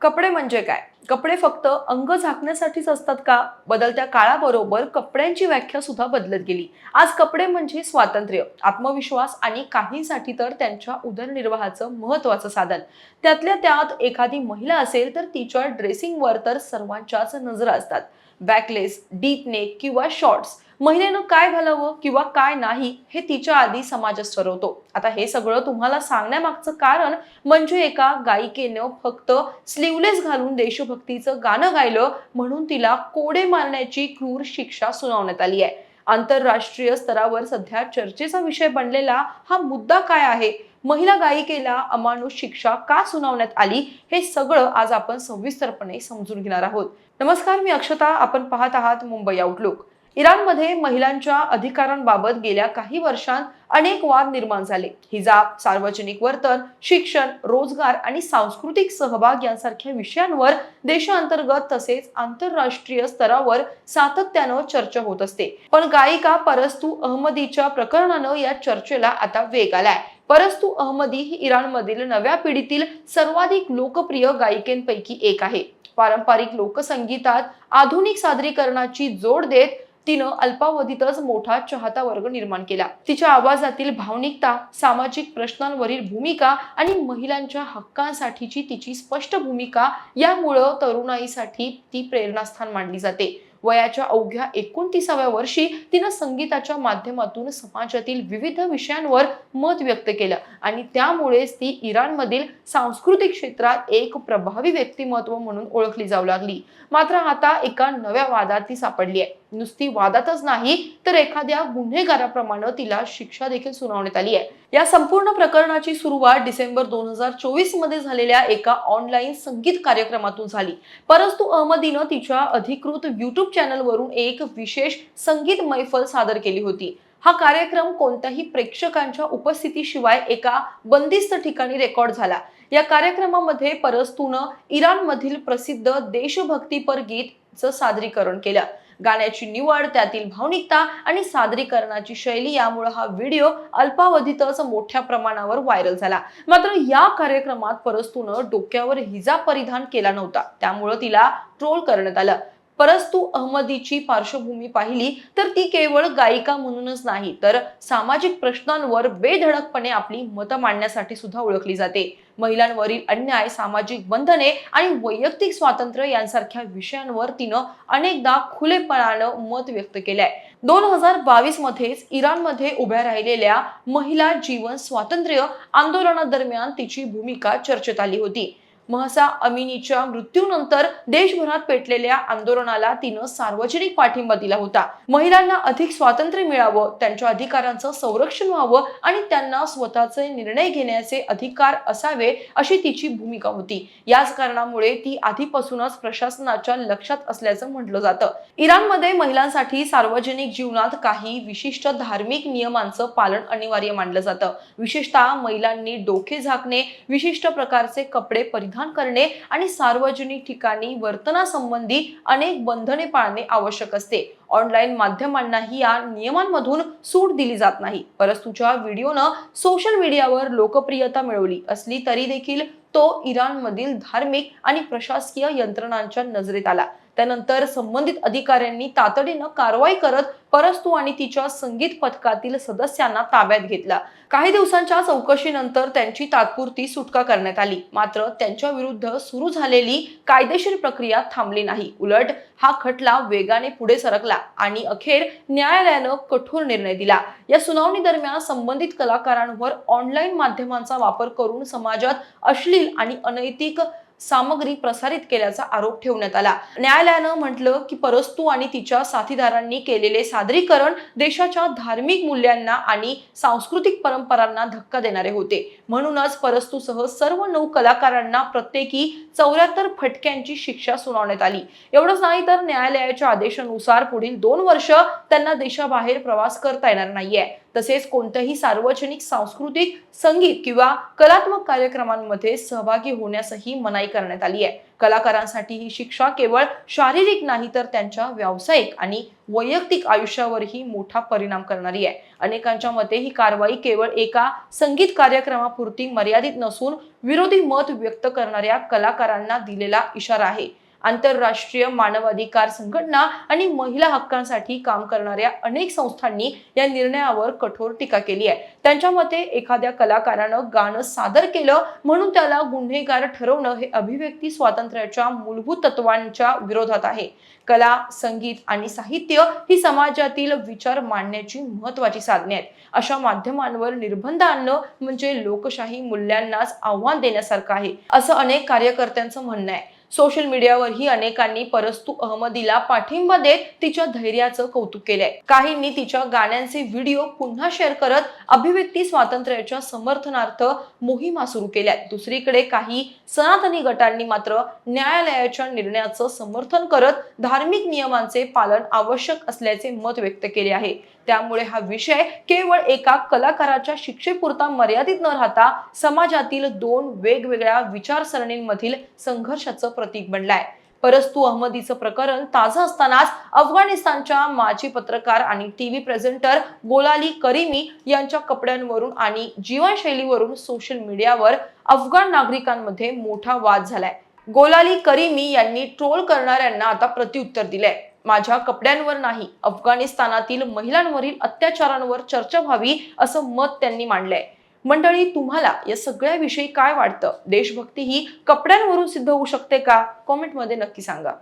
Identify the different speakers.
Speaker 1: कपडे म्हणजे काय? कपडे फक्त अंग झाकण्यासाठीच असतात का? बदलत्या काळाबरोबर कपड्यांची व्याख्या सुद्धा बदलत गेली. आज कपडे म्हणजे स्वातंत्र्य, आत्मविश्वास आणि काहींसाठी तर त्यांच्या उदरनिर्वाहाचं महत्त्वाचं साधन. त्यातल्या त्यात एखादी महिला असेल तर तिच्या ड्रेसिंगवर तर सर्वांच्याच नजरा असतात. बॅकलेस, डीप नेक किंवा शॉर्ट्स. महिलेनं काय घालावं किंवा काय नाही हे तिच्या आधी समाजच ठरवतो. आता हे सगळं तुम्हाला सांगण्यामागचं कारण म्हणजे एका गायिकेनं फक्त स्लीवलेस घालून देशभक्तीचं गाणं गायलं म्हणून तिला कोडे मारण्याची क्रूर शिक्षा सुनावण्यात आली आहे. आंतरराष्ट्रीय स्तरावर सध्या चर्चेचा विषय बनलेला हा मुद्दा काय आहे? महिला गायिकेला अमानुष शिक्षा का सुनावण्यात आली? हे सगळं आज आपण सविस्तरपणे समजून घेणार आहोत. नमस्कार, मी अक्षता. आपण पाहत आहात मुंबई आउटलुक. इराणमध्ये महिलांच्या अधिकारांबाबत गेल्या काही वर्षांत अनेक वाद निर्माण झाले. हिजाब, सार्वजनिक वर्तन, शिक्षण, रोजगार आणि सांस्कृतिक सहभाग यांसारख्या विषयांवर देशांतर्गत तसेच आंतरराष्ट्रीय स्तरावर सातत्यानं चर्चा होत असते. पण गायिका परस्तू अहमदीच्या प्रकरणानं या चर्चेला आता वेग आलाय. परस्तू अहमदी ही इराणमधील नव्या पिढीतील सर्वाधिक लोकप्रिय गायिकेंपैकी एक आहे. पारंपरिक लोकसंगीतात आधुनिक सादरीकरणाची जोड देत तिनं अल्पावधीतच मोठा चाहता वर्ग निर्माण केला. तिच्या आवाजातील भावनिकता, सामाजिक प्रश्नांवरील भूमिका आणि महिलांच्या हक्कांसाठीची तिची स्पष्ट भूमिका यामुळं तरुणाईसाठी ती प्रेरणास्थान मानली जाते. वयाच्या अवघ्या 29व्या वर्षी तिनं संगीताच्या माध्यमातून समाजातील विविध विषयांवर मत व्यक्त केलं आणि त्यामुळेच ती इराणमधील सांस्कृतिक क्षेत्रात एक प्रभावी व्यक्तिमत्व म्हणून ओळखली जाऊ लागली. मात्र आता एका नव्या वादात ती सापडली आहे. नुसती वादातच नाही तर एखाद्या गुन्हेगाराप्रमाणे तिला शिक्षा देखील सुनावण्यात आली आहे. या संपूर्ण प्रकरणाची सुरुवात डिसेंबर 2024 मध्ये झालेल्या एका ऑनलाईन संगीत कार्यक्रमातून झाली. परस्तू अहमदीनं तिच्या अधिकृत युट्यूब चॅनलवरून एक विशेष संगीत मैफल सादर केली होती. हा कार्यक्रम कोणत्याही प्रेक्षकांच्या उपस्थितीशिवाय एका बंदिस्त ठिकाणी रेकॉर्ड झाला. या कार्यक्रमामध्ये परस्तूनं इराणमधील प्रसिद्ध देशभक्तीपर गीतचं सादरीकरण केलं. गाण्याची निवड, त्यातील भावनिकता आणि सादरीकरणाची शैली यामुळे हा व्हिडिओ अल्पावधीतच मोठ्या प्रमाणावर व्हायरल झाला. मात्र या कार्यक्रमात परस्तूनं डोक्यावर हिजाब परिधान केला नव्हता, त्यामुळे तिला ट्रोल करण्यात आलं. परस्तू अहमदीची पार्श्वभूमी पाहिली तर ती केवळ गायिका म्हणूनच नाही तर सामाजिक प्रश्नांवर बेधडकपणे आपली मतं मांडण्यासाठी सुद्धा ओळखली जाते. महिलांवरील अन्याय, सामाजिक बंधने आणि वैयक्तिक स्वातंत्र्य यांसारख्या विषयांवर तिनं अनेकदा खुलेपणानं मत व्यक्त केलंय. 2022 मध्येच इराणमध्ये उभ्या राहिलेल्या महिला जीवन स्वातंत्र्य आंदोलनादरम्यान तिची भूमिका चर्चेत आली होती. महसा अमिनीच्या मृत्यूनंतर देशभरात पेटलेल्या आंदोलनाला तिनं सार्वजनिक पाठिंबा दिला होता. महिलांना अधिक स्वातंत्र्य मिळावं, त्यांच्या अधिकारांचं संरक्षण व्हावं आणि त्यांना स्वतःचे निर्णय घेण्याचे अधिकार असावे अशी तिची भूमिका होती. याच कारणामुळे ती आधीपासूनच प्रशासनाच्या लक्षात असल्याचं म्हटलं जातं. इराणमध्ये महिलांसाठी सार्वजनिक जीवनात काही विशिष्ट धार्मिक नियमांचं पालन अनिवार्य मानलं जातं. विशेषतः महिलांनी डोके झाकणे, विशिष्ट प्रकारचे कपडे परिधान करणे आणि सार्वजनिक ठिकाणी वर्तनासंबंधी अनेक बंधने पाळणे आवश्यक असते. ऑनलाईन माध्यमांनाही या नियमांमधून सूट दिली जात नाही. परस्तूच्या व्हिडिओनं सोशल मीडियावर लोकप्रियता मिळवली असली तरी देखील तो इराणमधील धार्मिक आणि प्रशासकीय यंत्रणांच्या नजरेत आला. त्यानंतर संबंधित अधिकाऱ्यांनी तातडीनं कारवाई करत परस्तू आणि तिच्या संगीत पथकातील सदस्यांना ताब्यात घेतला. काही दिवसांच्या चौकशीनंतर त्यांची तात्पुरती सुटका करण्यात आली. मात्र त्यांच्या विरुद्ध सुरू झालेली कायदेशीर प्रक्रिया थांबली नाही. उलट हा खटला वेगाने पुढे सरकला आणि अखेर न्यायालयानं कठोर निर्णय दिला. या सुनावणी दरम्यान संबंधित कलाकारांवर ऑनलाईन माध्यमांचा वापर करून समाजात अश्लील आणि अनैतिक सामग्री प्रसारित केल्याचा आरोप ठेवण्यात आला. न्यायालयानं म्हटलं की परस्तू आणि तिच्या साथीदारांनी केलेले सादरीकरण देशाच्या धार्मिक मूल्यांना आणि सांस्कृतिक परंपरांना धक्का देणारे होते. म्हणूनच परस्तूसह सर्व 9 कलाकारांना प्रत्येकी 74 फटक्यांची शिक्षा सुनावण्यात आली. एवढंच नाही तर न्यायालयाच्या आदेशानुसार पुढील 2 वर्ष त्यांना देशाबाहेर प्रवास करता येणार नाहीये. तसेच कोणत्याही सार्वजनिक सांस्कृतिक संगीत किंवा कलात्मक कार्यक्रमांमध्ये सहभागी होण्यासही मनाई करण्यात आली आहे. कलाकारांसाठी ही शिक्षा केवळ शारीरिक नाही तर त्यांच्या व्यावसायिक आणि वैयक्तिक आयुष्यावरही मोठा परिणाम करणारी आहे. अनेकांच्या मते ही कारवाई केवळ एका संगीत कार्यक्रमापुरती मर्यादित नसून विरोधी मत व्यक्त करणाऱ्या कलाकारांना दिलेला इशारा आहे. आंतरराष्ट्रीय मानवाधिकार संघटना आणि महिला हक्कांसाठी काम करणाऱ्या अनेक संस्थांनी या निर्णयावर कठोर टीका केली आहे. त्यांच्या मते एखाद्या कलाकारानं गाणं सादर केलं म्हणून त्याला गुन्हेगार ठरवणं हे अभिव्यक्ती स्वातंत्र्याच्या मूलभूत तत्वांच्या विरोधात आहे. कला, संगीत आणि साहित्य ही समाजातील विचार मांडण्याची महत्त्वाची साधने आहेत. अशा माध्यमांवर निर्बंध आणणं म्हणजे लोकशाही मूल्यांनाच आव्हान देण्यासारखं आहे, असं अनेक कार्यकर्त्यांचं म्हणणं आहे. सोशल मीडियावरही अनेकांनी परस्तू अहमदीला पाठिंबा देत तिच्या धैर्याचं कौतुक केलंय. काहींनी तिच्या गाण्यांचे व्हिडिओ पुन्हा शेअर करत अभिव्यक्ती स्वातंत्र्याच्या समर्थनार्थ मोहिमा सुरू केल्या. दुसरीकडे काही सनातनी गटांनी मात्र न्यायालयाच्या निर्णयाचं समर्थन करत धार्मिक नियमांचे पालन आवश्यक असल्याचे मत व्यक्त केले आहे. त्यामुळे हा विषय केवळ एका कलाकाराच्या शिक्षेपुरता मर्यादित न राहता समाजातील दोन वेगवेगळ्या विचारसरणींमधील संघर्षाचं प्रतीक बनलाय. परस्तू अहमदीचं प्रकरण ताजं असतानाच अफगाणिस्तानच्या माजी पत्रकार आणि टीव्ही प्रेझेंटर गोलाली करीमी यांच्या कपड्यांवरून आणि जीवनशैलीवरून सोशल मीडियावर अफगाण नागरिकांमध्ये मोठा वाद झालाय. गोलाली करीमी यांनी ट्रोल करणाऱ्यांना आता प्रत्युत्तर दिलंय. माझ्या कपड्यांवर नाही, अफगाणिस्तानातील महिलांवरील अत्याचारांवर चर्चा व्हावी असं मत त्यांनी मांडलंय. मंडळी, तुम्हाला या सगळ्याविषयी काय वाटतं? देशभक्ती ही कपड्यांवरून सिद्ध होऊ शकते का? कॉमेंटमध्ये नक्की सांगा.